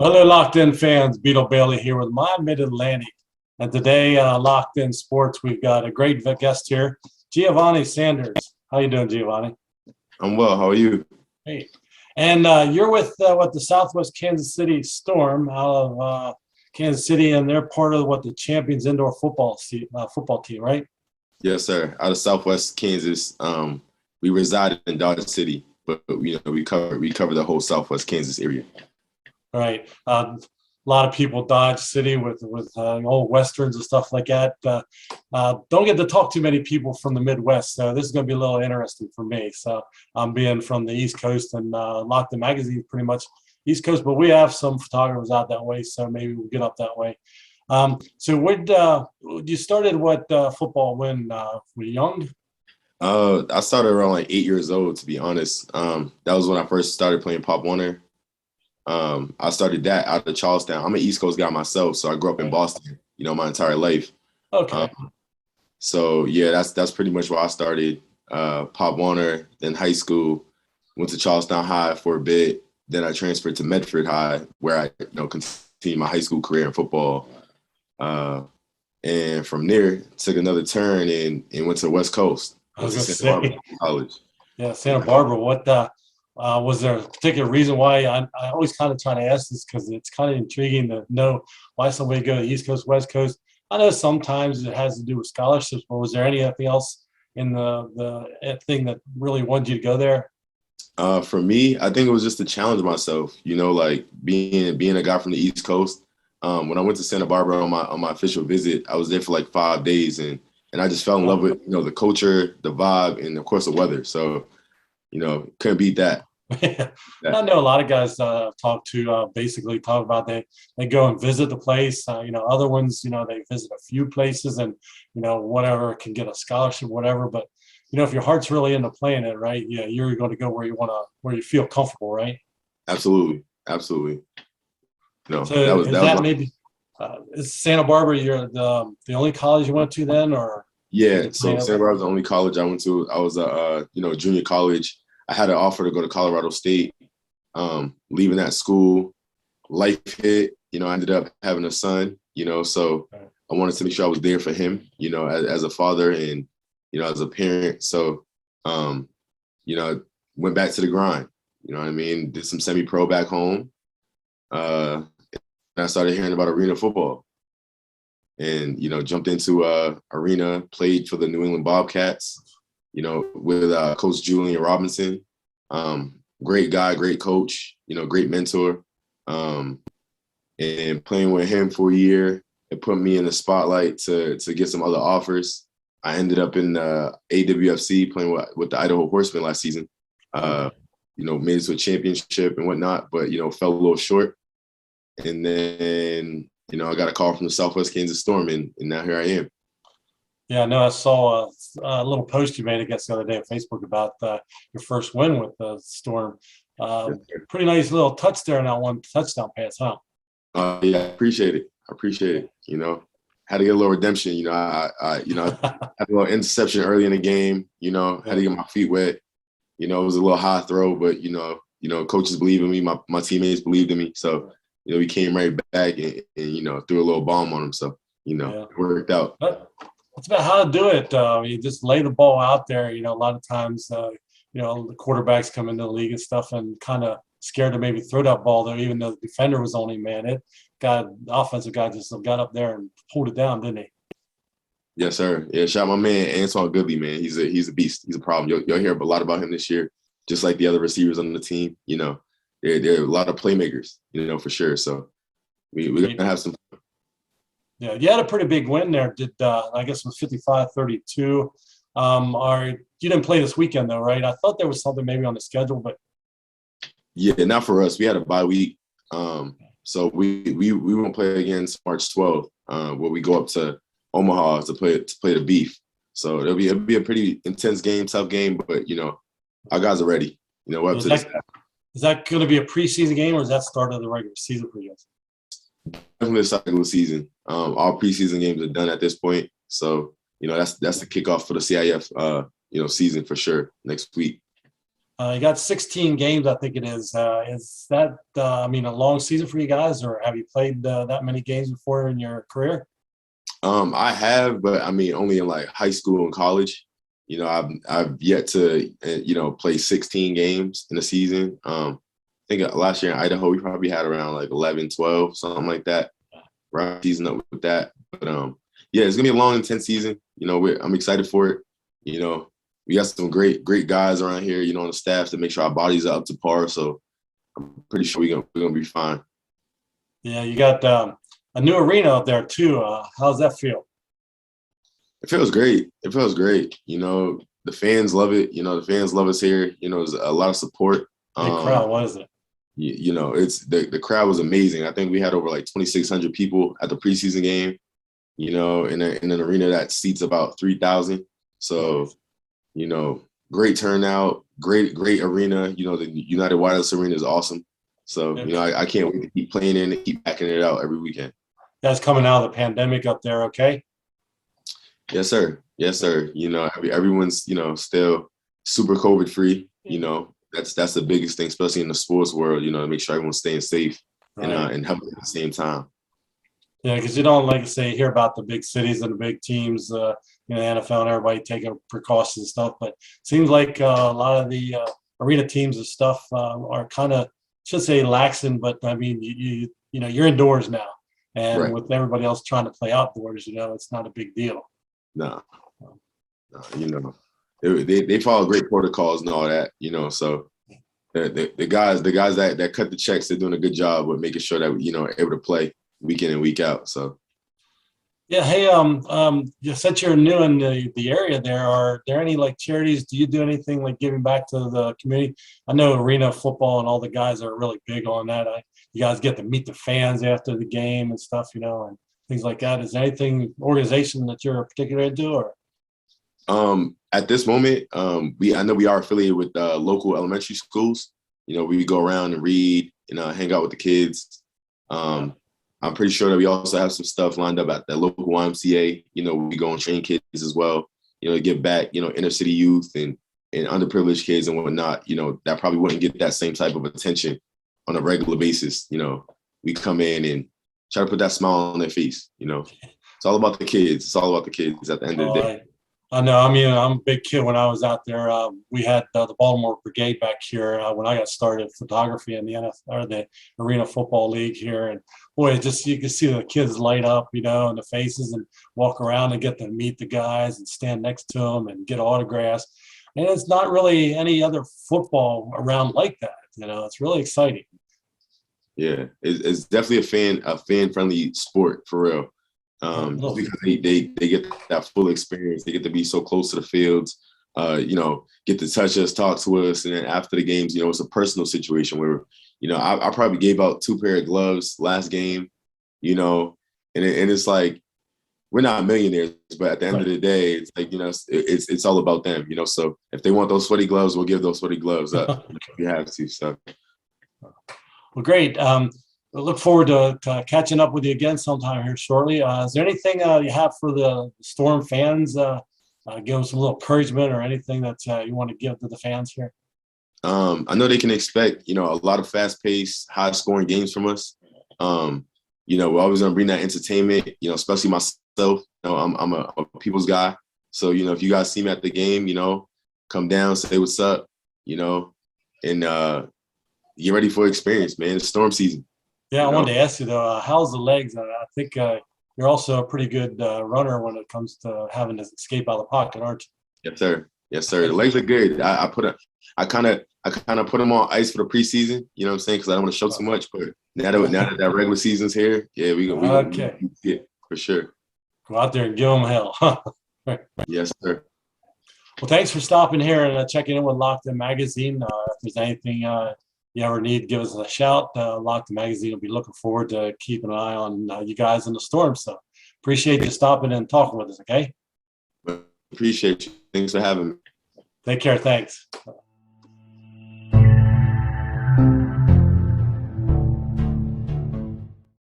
Hello, Locked In fans. Beetle Bailey here with my Mid-Atlantic. And today, Locked In Sports, we've got a great guest here, Giovanni Sanders. How you doing, Giovanni? I'm well. How are you? Hey. And you're with the Southwest Kansas City Storm out of Kansas City, and they're part of the Champions Indoor Football team, right? Yes, sir. Out of Southwest Kansas, we reside in Dodge City, but we cover the whole Southwest Kansas area. Right. A lot of people Dodge City with old westerns and stuff like that. Don't get to talk to many people from the Midwest, so this is going to be a little interesting for me. So I'm being from the East Coast, and LockedIN Magazine is pretty much East Coast, but we have some photographers out that way, so maybe we'll get up that way. So you started football when were you young? I started around like 8 years old, to be honest. That was when I first started playing Pop Warner. I started that out of Charlestown. I'm an East Coast guy myself, so I grew up in Boston, my entire life. Okay. So yeah, that's pretty much where I started. Pop Warner, then high school, went to Charlestown High for a bit. Then I transferred to Medford High, where I continued my high school career in football. And from there, took another turn and went to the West Coast. I was going to Santa say, Barbara College. Yeah, Santa Barbara. Was there a particular reason why? I always kind of try to ask this because it's kind of intriguing to know why somebody go to East Coast, West Coast. I know sometimes it has to do with scholarships, but was there anything else in the thing that really wanted you to go there? For me, I think it was just to challenge myself, like being a guy from the East Coast. When I went to Santa Barbara on my official visit, I was there for like 5 days and I just fell in love with, the culture, the vibe, and of course the weather. So, couldn't beat that. Yeah. I know a lot of guys basically talk about they go and visit the place. Other ones, they visit a few places and, whatever, can get a scholarship, whatever. But, if your heart's really into playing it, right, yeah, you're going to go where you feel comfortable, right? Absolutely. Absolutely. No, So is Santa Barbara the only college you went to then, or? Yeah, so Santa Barbara was the only college I went to. I was junior college. I had an offer to go to Colorado State. Leaving that school, life hit. I ended up having a son. So I wanted to make sure I was there for him. As a father and as a parent. So, went back to the grind. You know what I mean? Did some semi-pro back home. And I started hearing about arena football. And, jumped into arena, played for the New England Bobcats, with Coach Julian Robinson. Great guy, great coach, great mentor. And playing with him for a year, it put me in the spotlight to get some other offers. I ended up in AWFC playing with the Idaho Horsemen last season. Made it to a championship and whatnot, but, fell a little short. And then, I got a call from the Southwest Kansas Storm, and now here I am. Yeah, no, I saw a little post you made, I guess, the other day on Facebook about your first win with the Storm. Pretty nice little touch there on that one touchdown pass, huh? Yeah, I appreciate it. Had to get a little redemption. I had a little interception early in the game. Had to get my feet wet. It was a little high throw, but coaches believe in me. My teammates believed in me, so we came right back and threw a little bomb on them. So it worked out. That's about how to do it. You just lay the ball out there. A lot of times, the quarterbacks come into the league and stuff and kind of scared to maybe throw that ball there, even though the defender was only man. The offensive guy just got up there and pulled it down, didn't he? Yes, sir. Yeah, shout out my man Antoine Goodley, man. He's a beast. He's a problem. You'll hear a lot about him this year, just like the other receivers on the team. There are a lot of playmakers, for sure. So we're gonna have some. Yeah, you had a pretty big win there. I guess it was 55-32. You didn't play this weekend though, right? I thought there was something maybe on the schedule, but yeah, not for us. We had a bye week, so we won't play against March 12th, where we go up to Omaha to play the Beef. So it'll be a pretty intense game, tough game, but our guys are ready. We're up to this. Is that going to be a preseason game, or is that start of the regular season for you guys? Definitely the start of the season. All preseason games are done at this point, so that's the kickoff for the CIF season for sure next week. You got 16 games, I think it is. Is that, I mean, a long season for you guys, or have you played that many games before in your career? I have, but I mean, only in like high school and college. You know, I've yet to play 16 games in a season. I think last year in Idaho we probably had around like 11, 12, something like that. Right, season up with that. But yeah, it's gonna be a long, intense season. You know, I'm excited for it. You know, we got some great guys around here. You know, on the staff to make sure our bodies are up to par. So I'm pretty sure we're gonna be fine. Yeah, you got a new arena out there too. How's that feel? It feels great. It feels great. You know, the fans love it. You know, the fans love us here. You know, there's a lot of support. Big crowd, what is it? You know, it's the crowd was amazing. I think we had over like 2,600 people at the preseason game. You know, in an arena that seats about 3,000. So, you know, great turnout, great arena. You know, the United Wireless Arena is awesome. So, you know, I can't wait to keep playing in and keep backing it out every weekend. That's coming out of the pandemic up there, okay? Yes, sir. Yes, sir. You know, everyone's, you know, still super COVID free. You know, that's the biggest thing, especially in the sports world, you know, to make sure everyone's staying safe and healthy at the same time. Yeah, because you don't, like I say, hear about the big cities and the big teams, you know, NFL and everybody taking precautions and stuff. But it seems like a lot of the arena teams and stuff are kind of, should say, laxing. But I mean, you know, you're indoors now, and Right. with everybody else trying to play outdoors, you know, it's not a big deal. No, you know, they follow great protocols and all that, you know. So the guys that cut the checks, they're doing a good job with making sure that, you know, able to play week in and week out. So Yeah, hey, since you're new in the area there, are there any like charities? Do you do anything like giving back to the community? I know arena football and all the guys are really big on that. You guys get to meet the fans after the game and stuff, you know, and things like that. Is there anything organization that you're particularly into, or? at this moment, I know we are affiliated with local elementary schools. You know, we go around and read, you know, hang out with the kids. I'm pretty sure that we also have some stuff lined up at the local YMCA. You know, we go and train kids as well, you know, to give back, you know, inner city youth and underprivileged kids and whatnot, you know, that probably wouldn't get that same type of attention on a regular basis. You know, we come in and try to put that smile on their face, you know. It's all about the kids. It's all about the kids at the end of the day. I know. I mean, I'm a big kid. When I was out there, we had the Baltimore Brigade back here when I got started photography in the NFL or the Arena Football League here, and boy, just you can see the kids light up, you know, in the faces and walk around and get to meet the guys and stand next to them and get autographs. And it's not really any other football around like that. You know, it's really exciting. Yeah, it's definitely a fan friendly sport for real. Just because they get that full experience, they get to be so close to the fields, you know, get to touch us, talk to us, and then after the games, you know, it's a personal situation where, you know, I probably gave out 2 pair of gloves last game, you know, and it's like we're not millionaires, but at the end of the day, it's like, you know, it's all about them, you know. So if they want those sweaty gloves, we'll give those sweaty gloves up if we have to. So. Well, great. I look forward to catching up with you again sometime here shortly. Is there anything you have for the Storm fans? Give them some little encouragement or anything that you want to give to the fans here? I know they can expect, you know, a lot of fast-paced, high-scoring games from us. You know, we're always going to bring that entertainment, you know, especially myself. You know, I'm a people's guy. So, you know, if you guys see me at the game, you know, come down, say what's up, you know, and get ready for experience, man. It's storm season. Yeah, I wanted to ask you though, how's the legs? I think you're also a pretty good runner when it comes to having to escape out of the pocket, aren't you? Yes, sir. Yes, sir. The legs are good. I kind of put them on ice for the preseason. You know what I'm saying? Because I don't want to show too much. But now that regular season's here, yeah, we yeah, for sure. Go out there and give them hell. Yes, sir. Well, thanks for stopping here and checking in with LockedIN Magazine. If there's anything you ever need, give us a shout. LockedIN Magazine will be looking forward to keeping an eye on you guys in the storm. So appreciate you stopping and talking with us, okay? Appreciate you. Thanks for having me. Take care. Thanks.